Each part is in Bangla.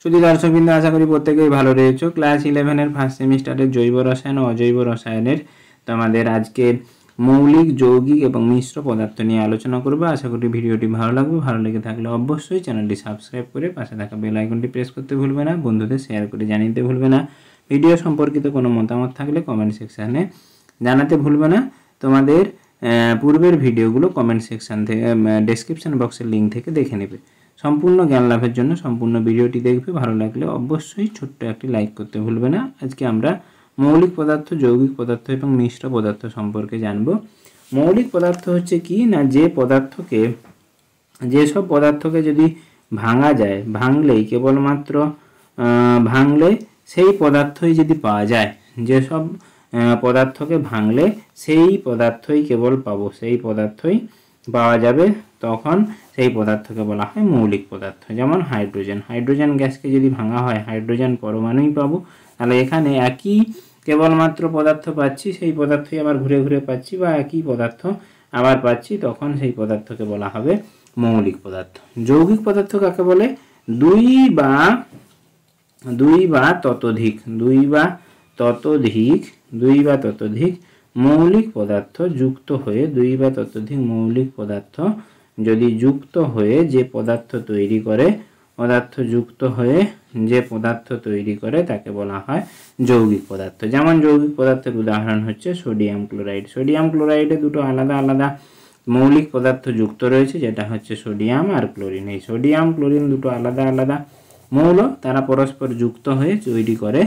শুধু দর্শকবৃন্দ, আশা করি প্রত্যেকেই ভালো রয়েছে। ক্লাস 11-এর ফার্স্ট সেমিস্টারের জৈব রসায়ন ও অজৈব রসায়নের তোমাদের আজকে মৌলিক, যৌগিক এবং মিশ্র পদার্থ নিয়ে আলোচনা করব। আশা করি ভিডিওটি ভালো লাগবে। ভালো লেগে থাকলে অবশ্যই চ্যানেলটি সাবস্ক্রাইব করে পাশে থাকা বেল আইকনটি প্রেস করতে ভুলবে না। বন্ধুদের শেয়ার করে জানিয়ে দিতে ভুলবে না। ভিডিও সম্পর্কিত কোনো মতামত থাকলে কমেন্ট সেকশানে জানাতে ভুলবে না। তোমাদের পূর্বের ভিডিওগুলো কমেন্ট সেকশান থেকে, ডেসক্রিপশন বক্সের লিঙ্ক থেকে দেখে নেবে। সম্পূর্ণ জ্ঞান লাভের জন্য সম্পূর্ণ ভিডিওটি দেখবে। ভালো লাগলে অবশ্যই ছোট্ট একটি লাইক করতে ভুলবে না। আজকে আমরা মৌলিক পদার্থ, যৌগিক পদার্থ এবং মিশ্র পদার্থ সম্পর্কে জানব। মৌলিক পদার্থ হচ্ছে কি না, যেসব পদার্থকে যদি ভাঙা যায়, ভাঙলেই কেবলমাত্র ভাঙলে সেই পদার্থই যদি পাওয়া যায়, যেসব পদার্থকে ভাঙলে সেই পদার্থই কেবল পাবো, সেই পদার্থই পাওয়া যাবে, তখন সেই পদার্থকে বলা হয় মৌলিক পদার্থ। যেমন হাইড্রোজেন গ্যাসকে যদি ভাঙা হয় হাইড্রোজেন পরমাণুই পাবো। তাহলে এখানে একই কেবলমাত্র পদার্থ পাচ্ছি, সেই পদার্থই আবার ঘুরে ঘুরে পাচ্ছি, বা একই পদার্থ আবার পাচ্ছি, তখন সেই পদার্থকে বলা হবে মৌলিক পদার্থ। যৌগিক পদার্থ কাকে বলে? দুই বা ততোধিক মৌলিক পদার্থ যুক্ত হয়ে, যদি যুক্ত হয়ে যে পদার্থ তৈরি করে তাকে বলা হয় যৌগিক পদার্থ। যেমন যৌগিক পদার্থের উদাহরণ হচ্ছে সোডিয়াম ক্লোরাইড। সোডিয়াম ক্লোরাইডে দুটো আলাদা আলাদা মৌলিক পদার্থ যুক্ত রয়েছে, যেটা হচ্ছে সোডিয়াম আর ক্লোরিন। এই সোডিয়াম ক্লোরিন দুটো আলাদা আলাদা মৌল, তারা পরস্পর যুক্ত হয়ে তৈরি করে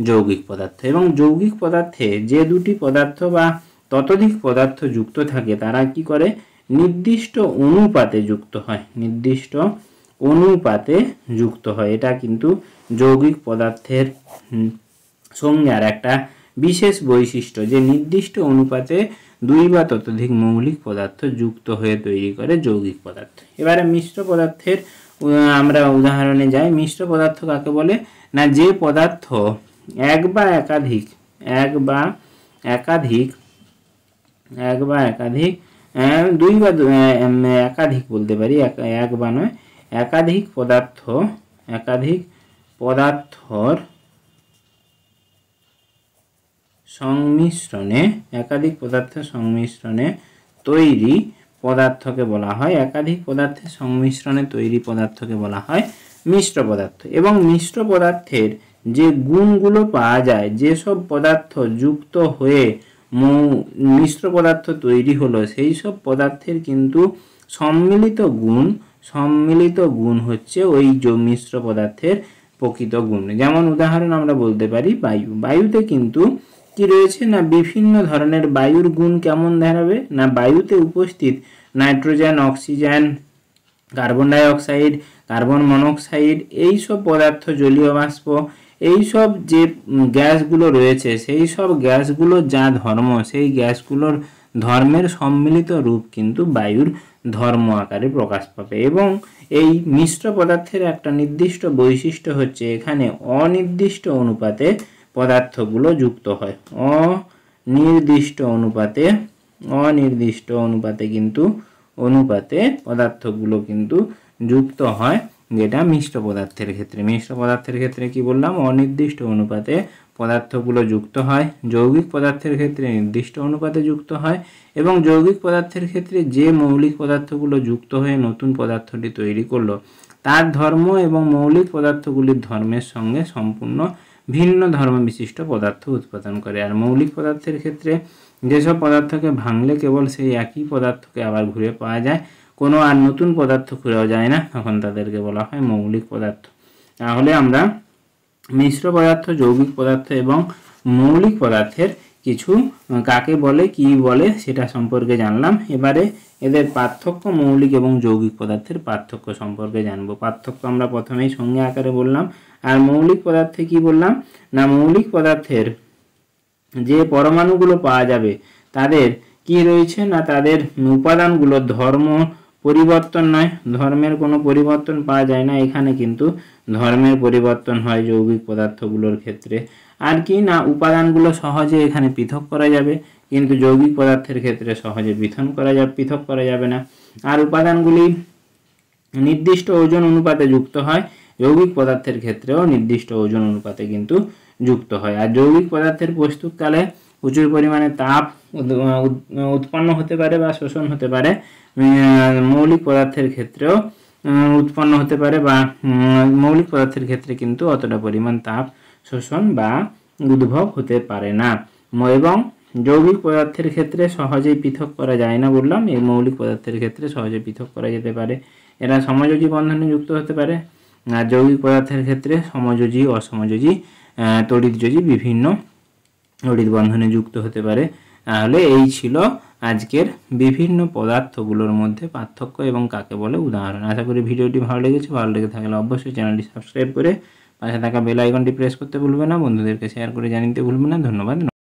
যৌগিক পদার্থ। এবং যৌগিক পদার্থে যে দুটি পদার্থ বা ততোধিক পদার্থ যুক্ত থাকে তারা কি করে? নির্দিষ্ট অনুপাতে যুক্ত হয়। এটা কিন্তু যৌগিক পদার্থের সংজ্ঞার একটা বিশেষ বৈশিষ্ট্য, যে নির্দিষ্ট অনুপাতে দুই বা ততোধিক মৌলিক পদার্থ যুক্ত হয়ে তৈরি করে যৌগিক পদার্থ। এবারে মিশ্র পদার্থের আমরা উদাহরণে যাই। মিশ্র পদার্থ কাকে বলে? না, যে পদার্থ এক বা একাধিক দুই বা একাধিক বলতে পারি, এক বা নয়, একাধিক পদার্থর সংমিশ্রণে তৈরি পদার্থকে বলা হয়, মিশ্র পদার্থ। এবং মিশ্র পদার্থের যে গুণগুলো পাওয়া যায়, যেসব পদার্থ যুক্ত হয়ে মিশ্র পদার্থ তৈরি হলো, সেই সব পদার্থের কিন্তু সম্মিলিত গুণ হচ্ছে ওই মিশ্র পদার্থের প্রকৃত গুণ। যেমন উদাহরণ আমরা বলতে পারি বায়ুতে কিন্তু কি রয়েছে না, বিভিন্ন ধরনের বায়ুর গুণ কেমন দাঁড়াবে না, বায়ুতে উপস্থিত nitrogen, oxygen, carbon dioxide, carbon monoxide, এইসব পদার্থ, জলীয় বাষ্প, এইসব যে গ্যাসগুলো রয়েছে, সেই সব গ্যাসগুলো যা ধর্ম, সেই গ্যাসগুলোর ধর্মের সম্মিলিত রূপ কিন্তু বায়ুর ধর্ম আকারে প্রকাশ পাবে। এবং এই মিশ্র পদার্থের একটা নির্দিষ্ট বৈশিষ্ট্য হচ্ছে এখানে অনির্দিষ্ট অনুপাতে পদার্থগুলো যুক্ত হয়। অনির্দিষ্ট অনুপাতে কিন্তু পদার্থগুলো কিন্তু যুক্ত হয়, যেটা মিশ্র পদার্থের ক্ষেত্রে কি বললাম? অনির্দিষ্ট অনুপাতে পদার্থগুলো যুক্ত হয়। যৌগিক পদার্থের ক্ষেত্রে নির্দিষ্ট অনুপাতে যুক্ত হয়। এবং যৌগিক পদার্থের ক্ষেত্রে যে মৌলিক পদার্থগুলো যুক্ত হয়ে নতুন পদার্থটি তৈরি করলো, তার ধর্ম এবং মৌলিক পদার্থগুলির ধর্মের সঙ্গে সম্পূর্ণ ভিন্ন ধর্ম বিশিষ্ট পদার্থ উৎপাদন করে। আর মৌলিক পদার্থের ক্ষেত্রে যেসব পদার্থকে ভাঙলে কেবল সেই একই পদার্থকে আবার ঘুরে পাওয়া যায়, কোনো আর নতুন পদার্থ ঘুরেও যায় না, তখন তাদেরকে বলা হয় মৌলিক পদার্থ। তাহলে আমরা মিশ্র পদার্থ, যৌগিক পদার্থ এবং মৌলিক পদার্থের কিছু কাকে বলে, কি বলে, সেটা সম্পর্কে জানলাম। এবারে এদের পার্থক্য, মৌলিক এবং যৌগিক পদার্থের পার্থক্য সম্পর্কে জানবো। পার্থক্য আমরা প্রথমেই সংজ্ঞা আকারে বললাম। আর মৌলিক পদার্থে কি বললাম না, মৌলিক পদার্থের যে পরমাণুগুলো পাওয়া যাবে তাদের কি রয়েছে না, তাদের উপাদানগুলোর ধর্ম পরিবর্তন নয়, ধর্মের কোনো পরিবর্তন পাওয়া যায় না। এখানে কিন্তু ধর্মের পরিবর্তন হয় যৌগিক পদার্থগুলোর ক্ষেত্রে। আর কি না, উপাদানগুলো সহজে এখানে পৃথক করা যাবে, কিন্তু যৌগিক পদার্থের ক্ষেত্রে সহজে পৃথক করা যাবে না। আর উপাদানগুলি নির্দিষ্ট ওজন অনুপাতে যুক্ত হয় যৌগিক পদার্থের ক্ষেত্রেও নির্দিষ্ট ওজন অনুপাতে কিন্তু যুক্ত হয়। আর যৌগিক পদার্থের প্রস্তুতকালে প্রচুর পরিমাণে তাপ উৎপন্ন হতে পারে বা শোষণ হতে পারে। মৌলিক পদার্থের ক্ষেত্রেও উৎপন্ন হতে পারে বা মৌলিক পদার্থের ক্ষেত্রে কিন্তু অতটা পরিমাণ তাপ শোষণ বা উদ্ভব হতে পারে না। এবং যৌগিক পদার্থের ক্ষেত্রে সহজেই পৃথক করা যায় না বললাম, এই মৌলিক পদার্থের ক্ষেত্রে সহজে পৃথক করা যেতে পারে। এরা সমযোজী বন্ধনে যুক্ত হতে পারে। আর যৌগিক পদার্থের ক্ষেত্রে সমযোজী, অসমযোজী, তড়িৎযোজী বিভিন্ন তড়িৎ বন্ধনে যুক্ত হতে পারে। তাহলে এই ছিল আজকের বিভিন্ন পদার্থগুলোর মধ্যে পার্থক্য এবং কাকে বলে উদাহরণ। আশা করি ভিডিওটি ভালো লেগেছে। ভালো লেগে থাকলে অবশ্যই চ্যানেলটি সাবস্ক্রাইব করে পাশে থাকা বেল আইকনটি প্রেস করতে ভুলবে না। বন্ধুদেরকে শেয়ার করে জানিয়ে দিতে ভুলবে না। ধন্যবাদ।